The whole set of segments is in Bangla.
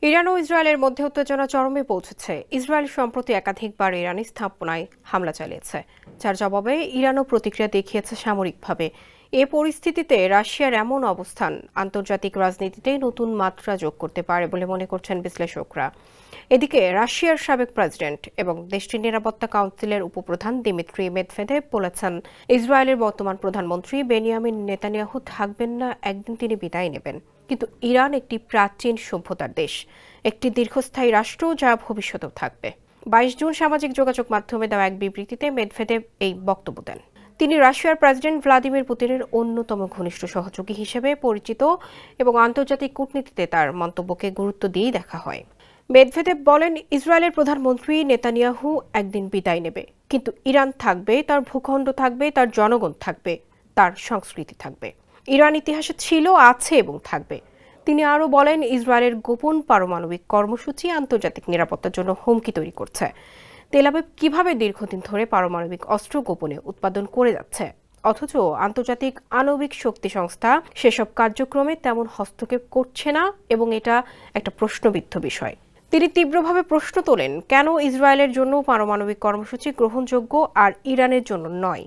ইরান ও ইসরায়েলের মধ্যে উত্তেজনা চরমে পৌঁছেছে। ইসরায়েল সম্প্রতি একাধিকবার ইরানি স্থাপনায় হামলা চালিয়েছে, যার জবাবে ইরানও প্রতিক্রিয়া দেখিয়েছে সামরিকভাবে। এ পরিস্থিতিতে রাশিয়ার এমন অবস্থান আন্তর্জাতিক রাজনীতিতে নতুন মাত্রা যোগ করতে পারে বলে মনে করছেন বিশ্লেষকরা। এদিকে রাশিয়ার সাবেক প্রেসিডেন্ট এবং দেশটির নিরাপত্তা কাউন্সিলের উপপ্রধান দিমিত্রি মেদভেদেভ বলেছেন, ইসরায়েলের বর্তমান প্রধানমন্ত্রী বেনিয়ামিন নেতানিয়াহু থাকবেন না, একদিন তিনি বিদায় নেবেন। কিন্তু ইরান একটি প্রাচীন সভ্যতার দেশ, একটি দীর্ঘস্থায়ী রাষ্ট্র যা ভবিষ্যতেও থাকবে। 22 জুন সামাজিক যোগাযোগ মাধ্যমে দেওয়া এক বিবৃতিতে মেদভেদেভ এই বক্তব্য দেন। তিনি রাশিয়ার প্রেসিডেন্ট ভ্লাদিমির পুতিনের অন্যতম ঘনিষ্ঠ সহযোগী হিসেবে পরিচিত এবং আন্তর্জাতিক কূটনীতিতে তার মন্তব্যকে গুরুত্ব দিয়েই দেখা হয়। মেদভেদেভ বলেন, ইসরায়েলের প্রধানমন্ত্রী নেতানিয়াহু একদিন বিদায় নেবে, কিন্তু ইরান থাকবে, তার ভূখণ্ড থাকবে, তার জনগণ থাকবে, তার সংস্কৃতি থাকবে। ইরান ইতিহাসে ছিল, আছে এবং থাকবে। তিনি আরও বলেন, ইসরায়েলের গোপন পারমাণবিক কর্মসূচি আন্তর্জাতিক নিরাপত্তার জন্য হুমকি তৈরি করছে। তেল আবিব কিভাবে দীর্ঘদিন ধরে পারমাণবিক অস্ত্র গোপনে উৎপাদন করে যাচ্ছে, অথচ আন্তর্জাতিক আণবিক শক্তি সংস্থা সেসব কার্যক্রমে তেমন হস্তক্ষেপ করছে না, এবং এটা একটা প্রশ্নবিদ্ধ বিষয়। তিনি তীব্রভাবে প্রশ্ন তোলেন, কেন ইসরায়েলের জন্য পারমাণবিক কর্মসূচি গ্রহণযোগ্য আর ইরানের জন্য নয়?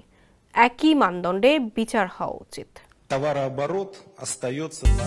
একই মানদণ্ডে বিচার হওয়া উচিত। Товарооборот остается на